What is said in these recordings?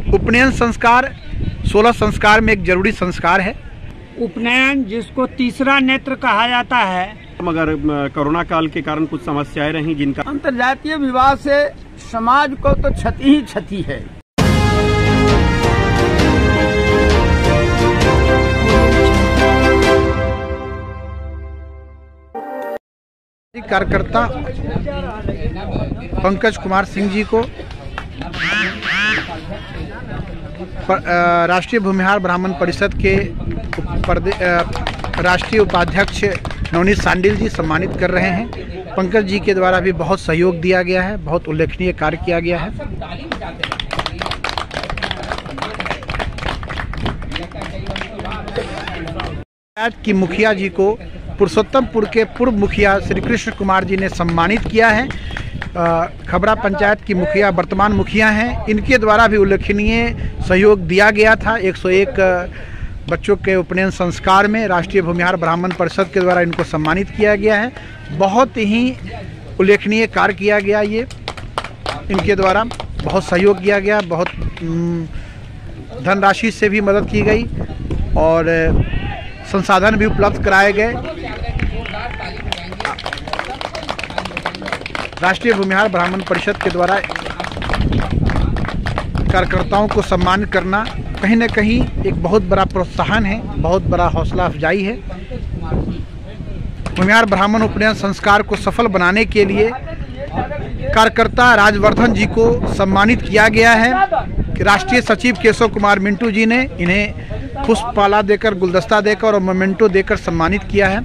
उपनयन संस्कार 16 संस्कार में एक जरूरी संस्कार है। उपनयन जिसको तीसरा नेत्र कहा जाता है, मगर कोरोना काल के कारण कुछ समस्याएं रही जिनका अंतर्जातीय विवाह से समाज को तो क्षति ही क्षति है। कार्यकर्ता पंकज कुमार सिंह जी को राष्ट्रीय भूमिहार ब्राह्मण परिषद के राष्ट्रीय उपाध्यक्ष नवनीत सांडिल जी सम्मानित कर रहे हैं। पंकज जी के द्वारा भी बहुत सहयोग दिया गया है, बहुत उल्लेखनीय कार्य किया गया है। पंचायत की मुखिया जी को पुरुषोत्तमपुर के पूर्व मुखिया श्री कृष्ण कुमार जी ने सम्मानित किया है। खबरा पंचायत की मुखिया वर्तमान मुखिया हैं, इनके द्वारा भी उल्लेखनीय सहयोग दिया गया था। 101 बच्चों के उपनयन संस्कार में राष्ट्रीय भूमिहार ब्राह्मण परिषद के द्वारा इनको सम्मानित किया गया है। बहुत ही उल्लेखनीय कार्य किया गया, ये इनके द्वारा बहुत सहयोग किया गया, बहुत धनराशि से भी मदद की गई और संसाधन भी उपलब्ध कराए गए। राष्ट्रीय भूमिहार ब्राह्मण परिषद के द्वारा कार्यकर्ताओं को सम्मानित करना कहीं न कहीं एक बहुत बड़ा प्रोत्साहन है, बहुत बड़ा हौसला अफजाई है। भूमिहार ब्राह्मण उपनयन संस्कार को सफल बनाने के लिए कार्यकर्ता राजवर्धन जी को सम्मानित किया गया है। राष्ट्रीय सचिव केशव कुमार मिंटू जी ने इन्हें पुष्पमाला देकर, गुलदस्ता देकर और मोमेंटो देकर सम्मानित किया है।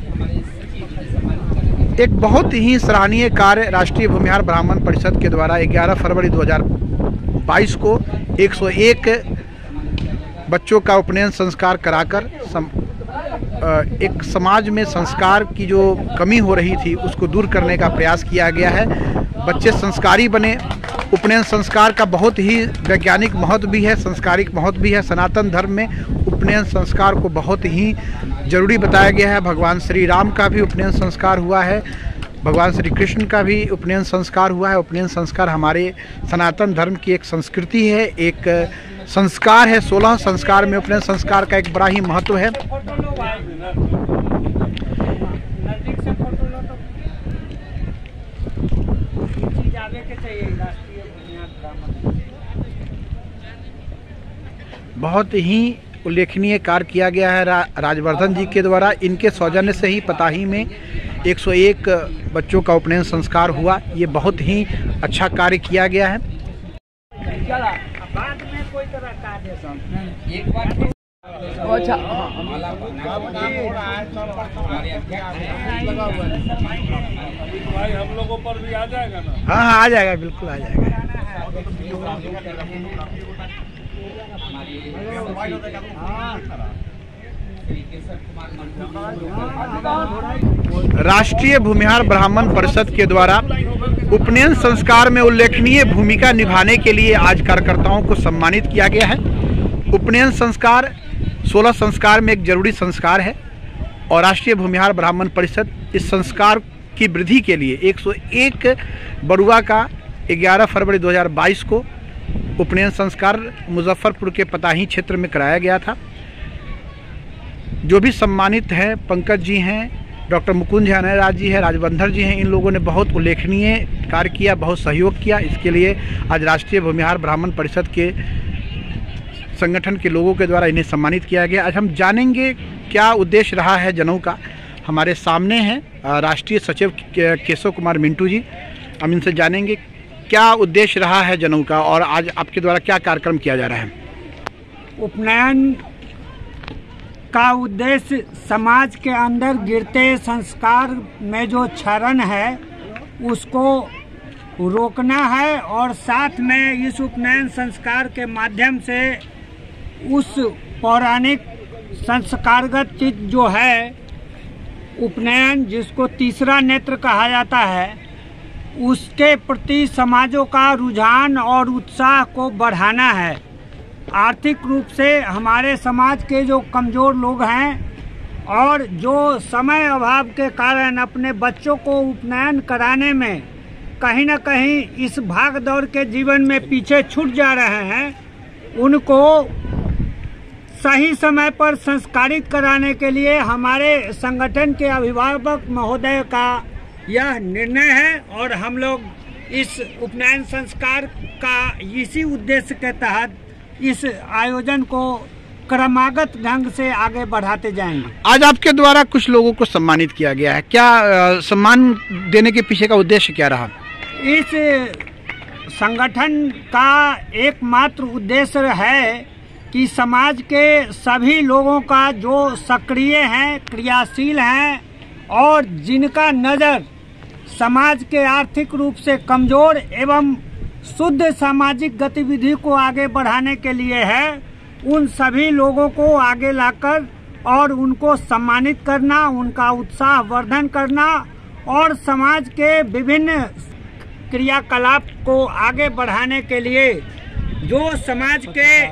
एक बहुत ही सराहनीय कार्य राष्ट्रीय भूमिहार ब्राह्मण परिषद के द्वारा 11 फरवरी 2022 को 101 बच्चों का उपनयन संस्कार कराकर एक समाज में संस्कार की जो कमी हो रही थी उसको दूर करने का प्रयास किया गया है। बच्चे संस्कारी बने। उपनयन संस्कार का बहुत ही वैज्ञानिक महत्व भी है, संस्कारिक महत्व भी है। सनातन धर्म में उपनयन संस्कार को बहुत ही जरूरी बताया गया है। भगवान श्री राम का भी उपनयन संस्कार हुआ है, भगवान श्री कृष्ण का भी उपनयन संस्कार हुआ है। उपनयन संस्कार हमारे सनातन धर्म की एक संस्कृति है, एक संस्कार है। 16 संस्कार में उपनयन संस्कार का एक बड़ा ही महत्व है। बहुत ही उल्लेखनीय कार्य किया गया है राजवर्धन जी के द्वारा। इनके सौजन्य से ही पताही में 101 बच्चों का उपनयन संस्कार हुआ। ये बहुत ही अच्छा कार्य किया गया है। हम लोगों पर भी आ जाएगा ना? हाँ, आ जाएगा, बिल्कुल आ जाएगा। राष्ट्रीय भूमिहार ब्राह्मण परिषद के द्वारा उपनयन संस्कार में उल्लेखनीय भूमिका निभाने के लिए आज कार्यकर्ताओं को सम्मानित किया गया है। उपनयन संस्कार 16 संस्कार में एक जरूरी संस्कार है और राष्ट्रीय भूमिहार ब्राह्मण परिषद इस संस्कार की वृद्धि के लिए 101 बरुआ का 11 फरवरी 2022 को उपनयन संस्कार मुजफ्फरपुर के पताही क्षेत्र में कराया गया था। जो भी सम्मानित हैं, पंकज जी हैं, डॉक्टर मुकुंद झनराज जी हैं, राजवर्धन जी हैं, इन लोगों ने बहुत उल्लेखनीय कार्य किया, बहुत सहयोग किया। इसके लिए आज राष्ट्रीय भूमिहार ब्राह्मण परिषद के संगठन के लोगों के द्वारा इन्हें सम्मानित किया गया। आज हम जानेंगे क्या उद्देश्य रहा है जनेऊ का। हमारे सामने हैं राष्ट्रीय सचिव केशव कुमार मिंटू जी। हम इनसे जानेंगे क्या उद्देश्य रहा है जनेऊ का और आज आपके द्वारा क्या कार्यक्रम किया जा रहा है। उपनयन का उद्देश्य समाज के अंदर गिरते संस्कार में जो क्षरण है उसको रोकना है और साथ में इस उपनयन संस्कार के माध्यम से उस पौराणिक संस्कारगत चीज जो है उपनयन जिसको तीसरा नेत्र कहा जाता है उसके प्रति समाजों का रुझान और उत्साह को बढ़ाना है। आर्थिक रूप से हमारे समाज के जो कमज़ोर लोग हैं और जो समय अभाव के कारण अपने बच्चों को उपनयन कराने में कहीं न कहीं इस भाग दौड़ के जीवन में पीछे छूट जा रहे हैं, उनको सही समय पर संस्कारित कराने के लिए हमारे संगठन के अभिभावक महोदय का यह निर्णय है और हम लोग इस उपनयन संस्कार का इसी उद्देश्य के तहत इस आयोजन को क्रमागत ढंग से आगे बढ़ाते जाएंगे। आज आपके द्वारा कुछ लोगों को सम्मानित किया गया है, क्या सम्मान देने के पीछे का उद्देश्य क्या रहा? इस संगठन का एकमात्र उद्देश्य है कि समाज के सभी लोगों का जो सक्रिय हैं, क्रियाशील हैं और जिनका नज़र समाज के आर्थिक रूप से कमजोर एवं शुद्ध सामाजिक गतिविधि को आगे बढ़ाने के लिए है, उन सभी लोगों को आगे लाकर और उनको सम्मानित करना, उनका उत्साह वर्धन करना और समाज के विभिन्न क्रियाकलाप को आगे बढ़ाने के लिए जो समाज के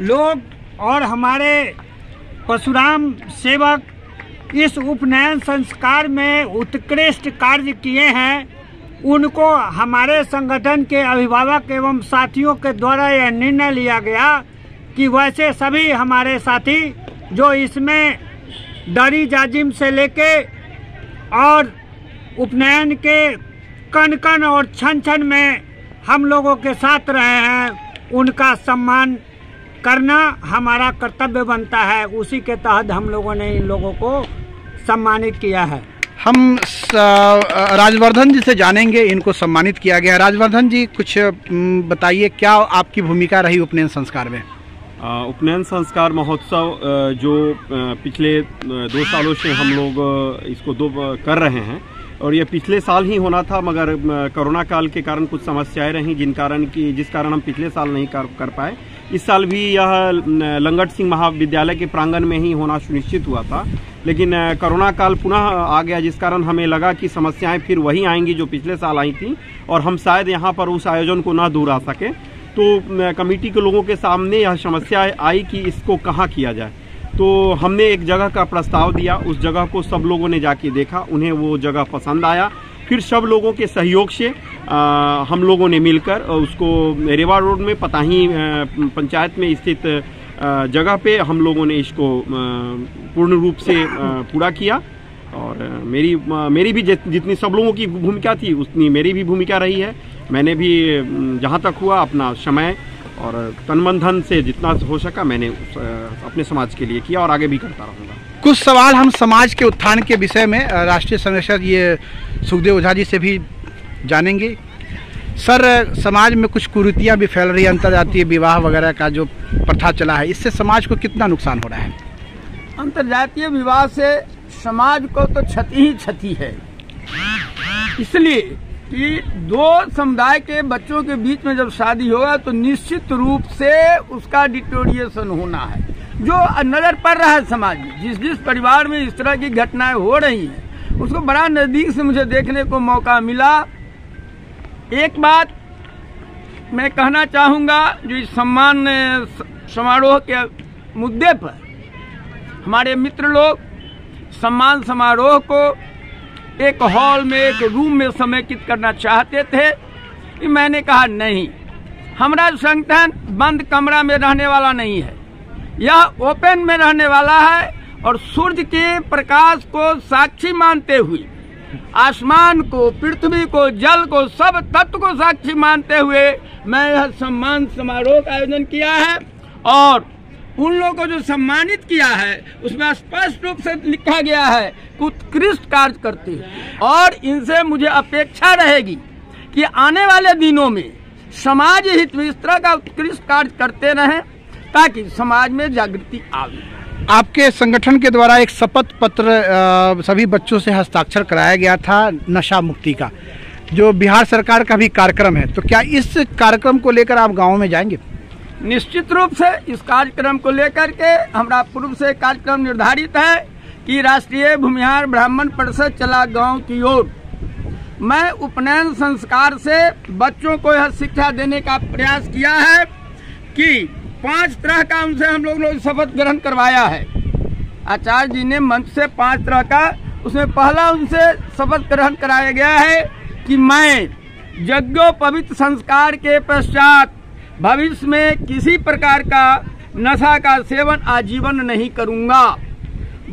लोग और हमारे परशुराम सेवक इस उपनयन संस्कार में उत्कृष्ट कार्य किए हैं, उनको हमारे संगठन के अभिभावक एवं साथियों के द्वारा यह निर्णय लिया गया कि वैसे सभी हमारे साथी जो इसमें दरी जाजिम से लेके और उपनयन के कण कण और क्षण क्षण में हम लोगों के साथ रहे हैं, उनका सम्मान करना हमारा कर्तव्य बनता है। उसी के तहत हम लोगों ने इन लोगों को सम्मानित किया है। हम राजवर्धन जी से जानेंगे, इनको सम्मानित किया गया। राजवर्धन जी, कुछ बताइए, क्या आपकी भूमिका रही उपनयन संस्कार में? उपनयन संस्कार महोत्सव जो पिछले 2 सालों से हम लोग इसको कर रहे हैं और ये पिछले साल ही होना था, मगर कोरोना काल के कारण कुछ समस्याएं रहीं जिस कारण हम पिछले साल नहीं कर पाए। इस साल भी यह लंगट सिंह महाविद्यालय के प्रांगण में ही होना सुनिश्चित हुआ था, लेकिन कोरोना काल पुनः आ गया, जिस कारण हमें लगा कि समस्याएं फिर वही आएंगी जो पिछले साल आई थी और हम शायद यहाँ पर उस आयोजन को न दोहरा सके। तो कमेटी के लोगों के सामने यह समस्या आई कि इसको कहाँ किया जाए। तो हमने एक जगह का प्रस्ताव दिया, उस जगह को सब लोगों ने जाके देखा, उन्हें वो जगह पसंद आया। फिर सब लोगों के सहयोग से हम लोगों ने मिलकर उसको रेवा रोड में पताही पंचायत में स्थित जगह पे हम लोगों ने इसको पूर्ण रूप से पूरा किया। और मेरी भी जितनी सब लोगों की भूमिका थी उतनी मेरी भी भूमिका रही है। मैंने भी जहाँ तक हुआ अपना समय और तन मन धन से जितना हो सका मैंने अपने समाज के लिए किया और आगे भी करता रहूँगा। कुछ सवाल हम समाज के उत्थान के विषय में राष्ट्रीय संरक्षक ये सुखदेव ओझा जी से भी जानेंगे। सर, समाज में कुछ कुरीतियाँ भी फैल रही है, अंतर्जातीय विवाह वगैरह का जो प्रथा चला है, इससे समाज को कितना नुकसान हो रहा है? अंतर्जातीय विवाह से समाज को तो क्षति ही क्षति है, इसलिए कि 2 समुदाय के बच्चों के बीच में जब शादी होगा तो निश्चित रूप से उसका डिटोरिएशन होना है। जो नजर पड़ रहा है समाज में, जिस परिवार में इस तरह की घटनाएं हो रही हैं, उसको बड़ा नजदीक से मुझे देखने को मौका मिला। एक बात मैं कहना चाहूँगा, जो इस सम्मान समारोह के मुद्दे पर हमारे मित्र लोग सम्मान समारोह को एक हॉल में, एक रूम में समेकित करना चाहते थे, कि मैंने कहा नहीं, हमारा संगठन बंद कमरा में रहने वाला नहीं है, यह ओपन में रहने वाला है। और सूर्य के प्रकाश को साक्षी मानते हुए, आसमान को, पृथ्वी को, जल को, सब तत्व को साक्षी मानते हुए मैं यह सम्मान समारोह का आयोजन किया है। और उन लोगों को जो सम्मानित किया है उसमें स्पष्ट रूप से लिखा गया है कि उत्कृष्ट कार्य करते हैं, और इनसे मुझे अपेक्षा रहेगी कि आने वाले दिनों में समाज हित में इस तरह का उत्कृष्ट कार्य करते रहें, ताकि समाज में जागृति आवे। आपके संगठन के द्वारा एक शपथ पत्र सभी बच्चों से हस्ताक्षर कराया गया था नशा मुक्ति का, जो बिहार सरकार का भी कार्यक्रम है, तो क्या इस कार्यक्रम को लेकर आप गाँव में जाएंगे? निश्चित रूप से इस कार्यक्रम को लेकर के हमारा पूर्व से कार्यक्रम निर्धारित है कि राष्ट्रीय भूमिहार ब्राह्मण परिषद चला गांव की ओर मैं उपनयन संस्कार से बच्चों को यह शिक्षा देने का प्रयास किया है कि 5 तरह का उनसे हम लोग शपथ ग्रहण करवाया है। आचार्य जी ने मंच से 5 तरह का, उसमें पहला उनसे शपथ ग्रहण कराया गया है कि मैं यज्ञोपवीत संस्कार के पश्चात भविष्य में किसी प्रकार का नशा का सेवन आजीवन नहीं करूंगा।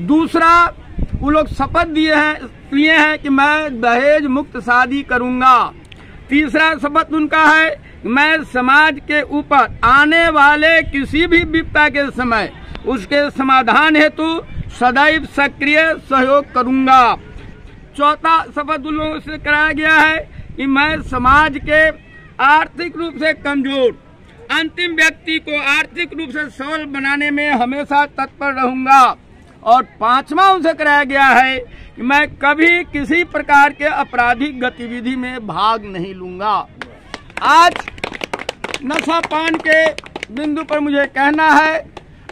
दूसरा, वो लोग शपथ लिए हैं कि मैं दहेज मुक्त शादी करूंगा। तीसरा शपथ उनका है कि मैं समाज के ऊपर आने वाले किसी भी विपदा के समय उसके समाधान हेतु सदैव सक्रिय सहयोग करूंगा। चौथा शपथ उन लोगों से कराया गया है कि मैं समाज के आर्थिक रूप से कमजोर अंतिम व्यक्ति को आर्थिक रूप से सबल बनाने में हमेशा तत्पर रहूंगा। और पांचवा उनसे कराया गया है कि मैं कभी किसी प्रकार के आपराधिक गतिविधि में भाग नहीं लूंगा। आज नशा पान के बिंदु पर मुझे कहना है,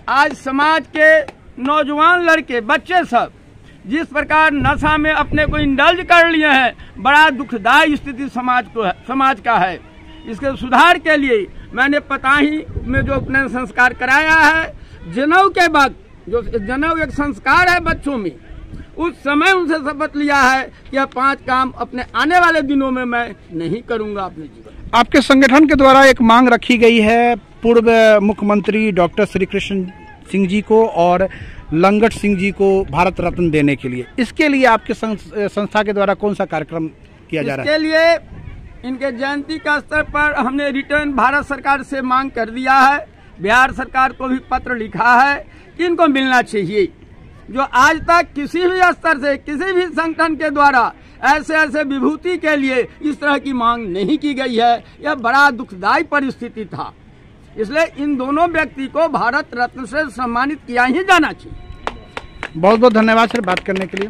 आज समाज के नौजवान लड़के बच्चे सब जिस प्रकार नशा में अपने को इंडल्ज कर लिए हैं, बड़ा दुखदायी स्थिति समाज का है। इसके सुधार के लिए मैंने पताही में जो उपनयन संस्कार कराया है, जनेऊ के बाद जो जनेऊ एक संस्कार है बच्चों में, उस समय उनसे शपथ लिया है कि यह 5 काम अपने आने वाले दिनों में मैं नहीं करूंगा अपने जीवन। आपके संगठन के द्वारा एक मांग रखी गई है पूर्व मुख्यमंत्री डॉक्टर श्री कृष्ण सिंह जी को और लंगट सिंह जी को भारत रत्न देने के लिए। इसके लिए आपके संस्था के द्वारा कौन सा कार्यक्रम किया जा रहा है? इसके लिए इनके जयंती का स्तर पर हमने रिटर्न भारत सरकार से मांग कर दिया है। बिहार सरकार को भी पत्र लिखा है कि इनको मिलना चाहिए। जो आज तक किसी भी स्तर से किसी भी संगठन के द्वारा ऐसे विभूति के लिए इस तरह की मांग नहीं की गई है, यह बड़ा दुखदायी परिस्थिति था। इसलिए इन दोनों व्यक्ति को भारत रत्न से सम्मानित किया ही जाना चाहिए। बहुत बहुत धन्यवाद सर बात करने के लिए।